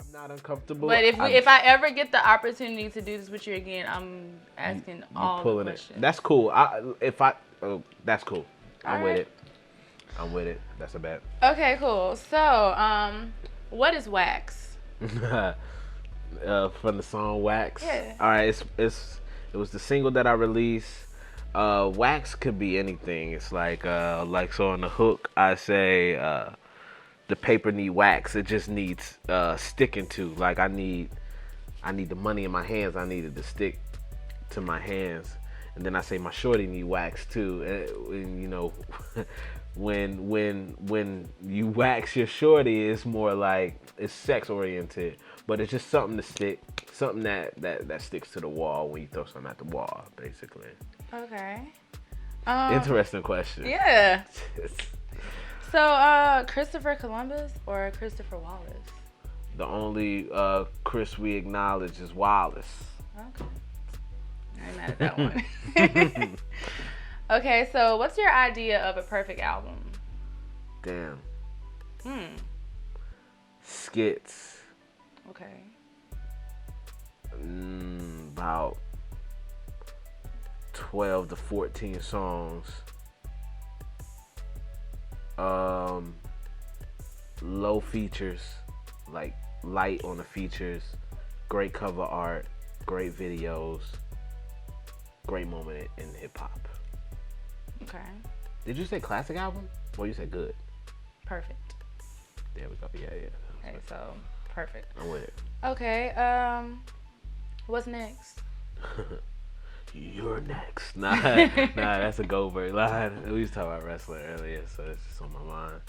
I'm not uncomfortable. But if I ever get the opportunity to do this with you again, I'm asking all the questions. That's cool. That's cool. I'm with it. I'm with it. That's a bet. Okay, cool. So, what is wax? From the song Wax. Yeah. All right. It was the single that I released. Wax could be anything. It's like so on the hook I say the paper need wax. It just needs sticking to. Like I need the money in my hands. I need it to stick to my hands. And then I say my shorty need wax too. And you know, when you wax your shorty, it's more like it's sex oriented, but it's just something to stick, something that sticks to the wall when you throw something at the wall, basically. Okay. Interesting question. Yeah. So, Christopher Columbus or Christopher Wallace? The only Chris we acknowledge is Wallace. Okay. I ain't mad at that one. Okay, so what's your idea of a perfect album? Damn. Skits. Okay. About 12 to 14 songs. Low features, like light on the features, great cover art, great videos, great moment in hip hop. Okay. Did you say classic album? Or you said good? Perfect. There we go. Yeah. Okay, so perfect. I'm with it. Okay, what's next? You're next. Nah, that's a Goldberg line. We was talking about wrestling earlier, so it's just on my mind.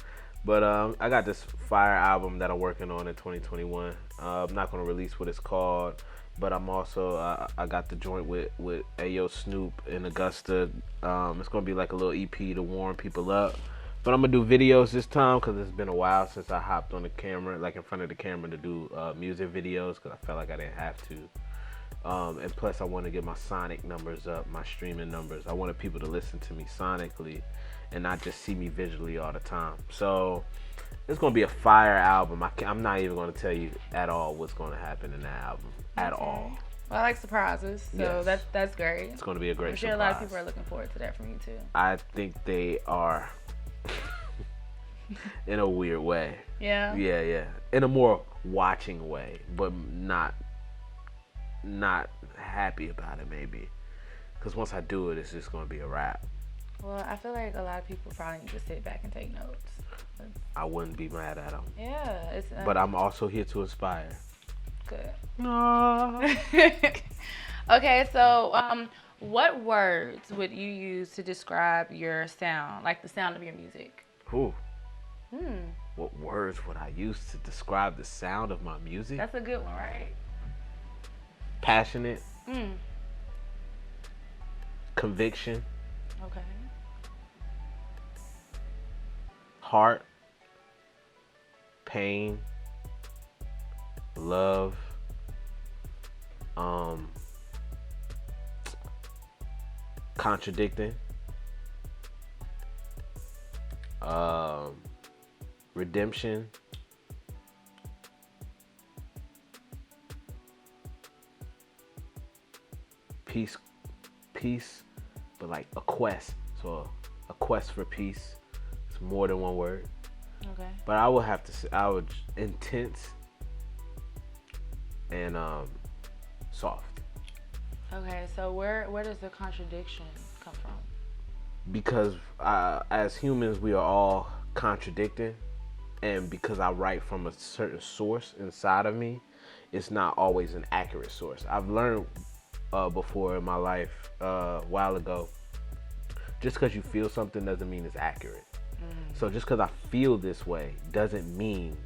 But I got this fire album that I'm working on in 2021. I'm not gonna release what it's called, but I'm also I got the joint with Ayo Snoop in Augusta. It's gonna be like a little EP to warm people up. But I'm gonna do videos this time because it's been a while since I hopped on the camera, like in front of the camera, to do music videos because I felt like I didn't have to. And plus I want to get my sonic numbers up, my streaming numbers. I wanted people to listen to me sonically and not just see me visually all the time. So it's going to be a fire album. I'm not even going to tell you at all what's going to happen in that album at all. Well, I like surprises, so Yes. that's great. It's going to be a great I'm sure surprise. a lot of people are looking forward to that from you too. I think they are in a weird way. Yeah? Yeah. In a more watching way, but not happy about it maybe. Because once I do it, it's just going to be a wrap. Well, I feel like a lot of people probably need to sit back and take notes. I wouldn't be mad at them. Yeah. It's, But I'm also here to inspire. good. No. Okay, so what words would you use to describe your sound, like the sound of your music? Ooh. What words would I use to describe the sound of my music? That's a good one, right? Passionate. Conviction. Okay. Heart. Pain. Love. Contradicting. Redemption. Peace, but like a quest. So a quest for peace. It's more than one word. Okay. But I would have to say, intense and soft. Okay, so where does the contradiction come from? Because as humans, we are all contradicting, and because I write from a certain source inside of me, it's not always an accurate source. I've learned before in my life a while ago, just because you feel something doesn't mean it's accurate. So just because I feel this way doesn't mean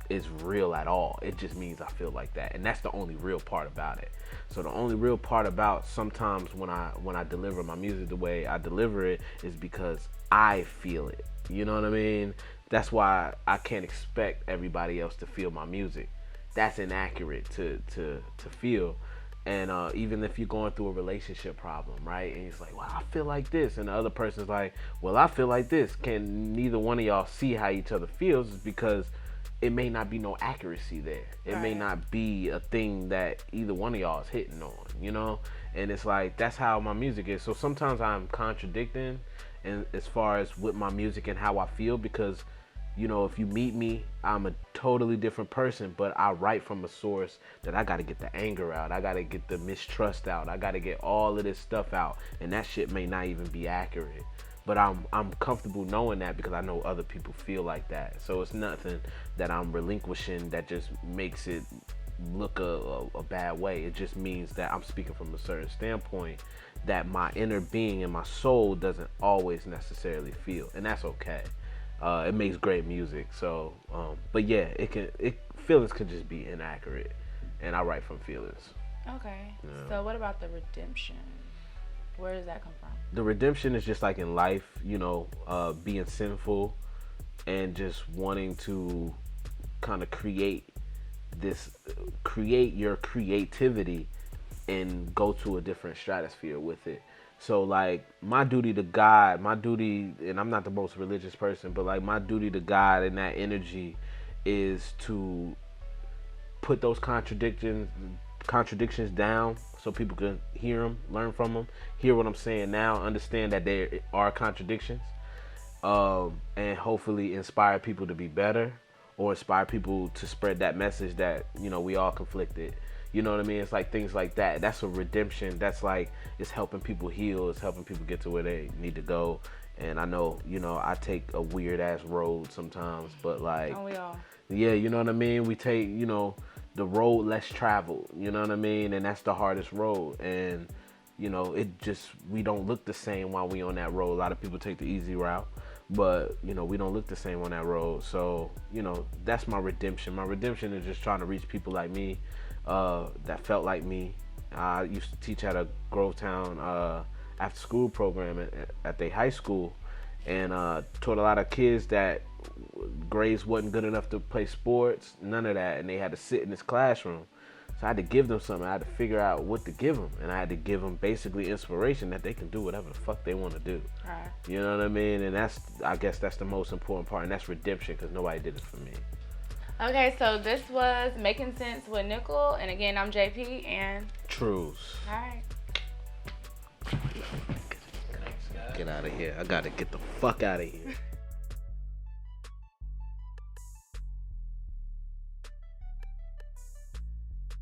it's real at all. It just means I feel like that, and that's the only real part about it. So the only real part about sometimes when I deliver my music the way I deliver it is because I feel it. You know what I mean? That's why I can't expect everybody else to feel my music. That's inaccurate to feel. And even if you're going through a relationship problem, right? And it's like, well, I feel like this. And the other person's like, well, I feel like this. Can neither one of y'all see how each other feels? It's because it may not be no accuracy there. It may Right. not be a thing that either one of y'all is hitting on, you know? And it's like, that's how my music is. So sometimes I'm contradicting, and as far as with my music and how I feel, because, you know, if you meet me, I'm a totally different person, but I write from a source that I got to get the anger out. I got to get the mistrust out. I got to get all of this stuff out. And that shit may not even be accurate. But I'm comfortable knowing that because I know other people feel like that. So it's nothing that I'm relinquishing that just makes it look a bad way. It just means that I'm speaking from a certain standpoint that my inner being and my soul doesn't always necessarily feel, and that's okay. It makes great music. So, but yeah, feelings could just be inaccurate, and I write from feelings. Okay. Yeah. So what about the redemption? Where does that come from? The redemption is just like in life, you know, being sinful and just wanting to kind of create your creativity and go to a different stratosphere with it. So like my duty to God, and I'm not the most religious person, but like my duty to God and that energy is to put those contradictions down so people can hear them, learn from them, hear what I'm saying now, understand that there are contradictions, and hopefully inspire people to be better, or inspire people to spread that message that, you know, we all conflicted. You know what I mean? It's like things like that. That's a redemption. That's like, it's helping people heal. It's helping people get to where they need to go. And I know, you know, I take a weird ass road sometimes, but like, Oh, we all. yeah, you know what I mean? We take, you know, the road less traveled, you know what I mean? And that's the hardest road. And, you know, we don't look the same while we on that road. A lot of people take the easy route, but, you know, we don't look the same on that road. So, you know, that's my redemption. My redemption is just trying to reach people like me, that felt like me. I used to teach at a Grovetown after school program at their high school, and taught a lot of kids that grades wasn't good enough to play sports, none of that, and they had to sit in this classroom. So I had to give them something. I had to figure out what to give them, and I had to give them basically inspiration that they can do whatever the fuck they want to do. Right. You know what I mean? And I guess that's the most important part, and that's redemption, because nobody did it for me. Okay, so this was Making Sense with Nickel, and again, I'm JP, and Truez. all right. Get out of here. I gotta get the fuck out of here.